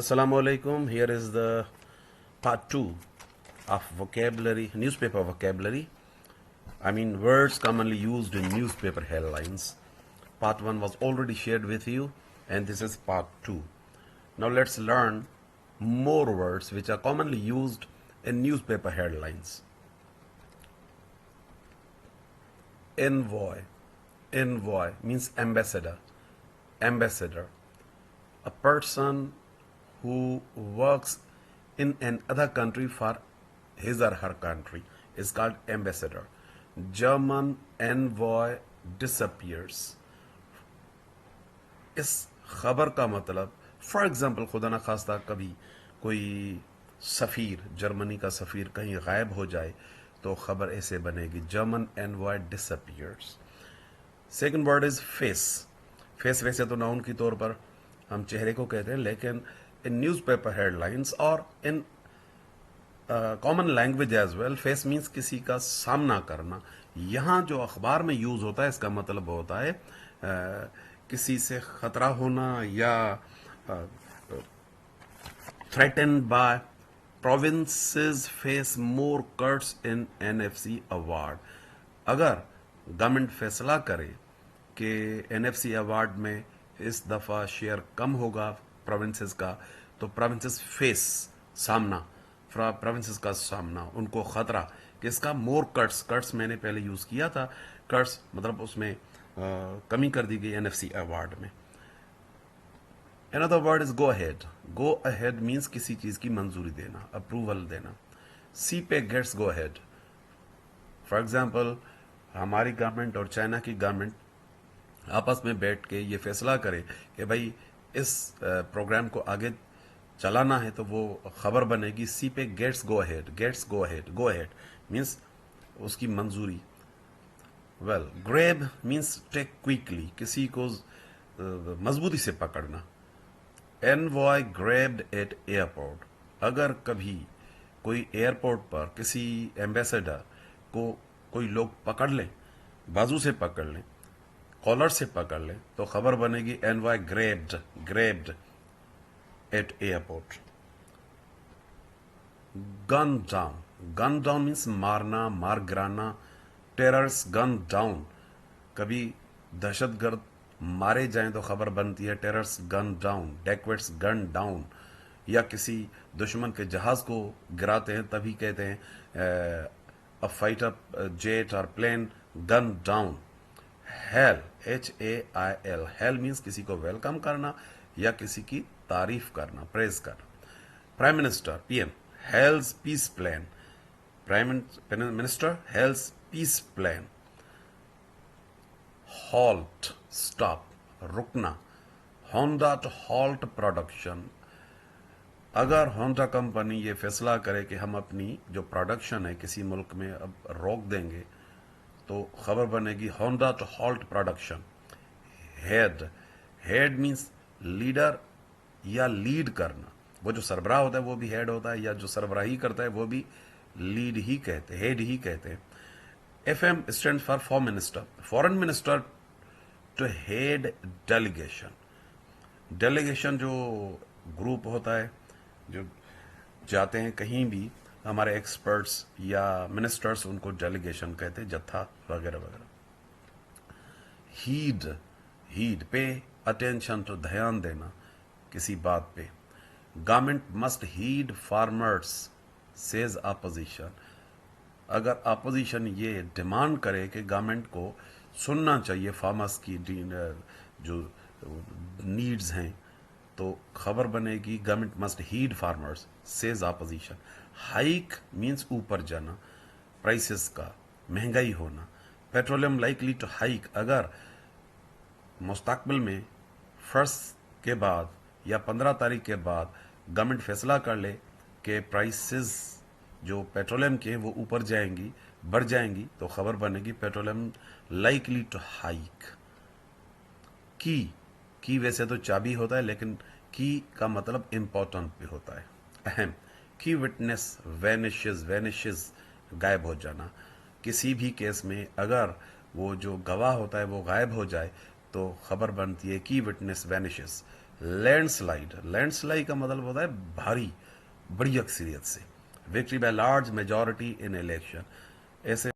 Assalamu alaikum. Here is the part 2 of vocabulary, newspaper vocabulary. I mean, words commonly used in newspaper headlines. Part 1 was already shared with you, and this is part 2. Now let's learn more words which are commonly used in newspaper headlines. Envoy. Envoy means ambassador. Ambassador. A person who works in another country for his or her country is called ambassador. German envoy disappears. इस खबर का मतलब for example खुदा न खास्ता कभी कोई सफ़ीर Germany का सफ़ीर कहीं गायब हो जाए तो खबर ऐसे बनेगी German envoy disappears. Second word is face. Face वैसे तो नाउन के तौर पर हम चेहरे को कहते हैं, लेकिन इन न्यूज़पेपर हेडलाइंस और in common language as well face means किसी का सामना करना. यहाँ जो अखबार में यूज़ होता है इसका मतलब होता है किसी से खतरा होना या threatened by. Provinces face more cuts in NFC award. अगर गवर्नमेंट फैसला करे कि NFC अवार्ड में इस दफ़ा शेयर कम होगा प्रोविंसेस का, तो प्रोविंसेस फेस सामना, प्रोविंसेस का सामना, उनको ख़तरा कि इसका मोर कट्स. कट्स मैंने पहले यूज़ किया था. कट्स मतलब उसमें कमी कर दी गई NFC अवार्ड में. Another word is go ahead. Go ahead means किसी चीज़ की मंजूरी देना, अप्रूवल देना. CPEC gets go ahead. For example हमारी गवर्नमेंट और चाइना की गवर्नमेंट आपस में बैठ के ये फैसला करे कि भाई इस प्रोग्राम को आगे चलाना है, तो वो खबर बनेगी CPEC gets go ahead. Gets go ahead. Go ahead means उसकी मंजूरी. Well, grab means take quickly. किसी को मजबूती से पकड़ना. Envoy grabbed at airport. अगर कभी कोई एयरपोर्ट पर किसी एम्बेसडर को कोई लोग पकड़ लें, बाजू से पकड़ लें, कॉलर से पकड़ लें, तो खबर बनेगी envoy grabbed at airport. Gun down. Gun down means मारना, मार गिराना. Terrors gun down. कभी दहशतगर्द मारे जाएं तो खबर बनती है terrors gun down, dacoits gun down. या किसी दुश्मन के जहाज को गिराते हैं तभी कहते हैं अ फाइटर जेट और plane gun down. Hail HAIL. Hail means किसी को वेलकम करना या किसी की तारीफ करना, प्रेज करना. Prime minister PM hails peace plan. Prime minister hails peace plan. halt, stop, रुकना. Honda to halt production. अगर होंडा कंपनी ये फैसला करे कि हम अपनी जो प्रोडक्शन है किसी मुल्क में अब रोक देंगे, तो खबर बनेगी Honda to halt production. Head means leader या लीड करना. वो जो सरबराह होता है वो भी हेड होता है, या जो सरबराही करता है वो भी लीड ही कहते हैं, हेड ही कहते हैं. FM stands for foreign minister. Foreign minister to head delegation. Delegation जो ग्रुप होता है जो जाते हैं कहीं भी, हमारे एक्सपर्ट्स या मिनिस्टर्स उनको डेलीगेशन कहते हैं, जत्था वगैरह वगैरह. हीड पे अटेंशन, तो ध्यान देना किसी बात पे. Government must heed farmers says opposition. अगर अपोजिशन ये डिमांड करे कि गवर्नमेंट को सुनना चाहिए फार्मर्स की जो नीड्स हैं, तो खबर बनेगी government must heed farmers says opposition. Hike means ऊपर जाना, प्राइसेस का महंगाई होना. Petroleum likely to hike. अगर मुस्तकबिल में 1 के बाद या 15 तारीख के बाद गवर्नमेंट फैसला कर ले कि प्राइसेस जो पेट्रोलियम के हैं वो ऊपर जाएंगी, बढ़ जाएंगी, तो खबर बनेगी पेट्रोलियम लाइकली टू हाइक. की वैसे तो चाबी होता है, लेकिन की का मतलब इम्पोर्टेंट भी होता है, अहम. की विटनेस वैनिशेस गायब हो जाना. किसी भी केस में अगर वो जो गवाह होता है वो गायब हो जाए तो खबर बनती है की विटनेस वैनिशेस. لینڈ سلائڈ کا مطلب ہوتا ہے بھاری بڑی اکثریت سے. Victory by large majority in election. ایسے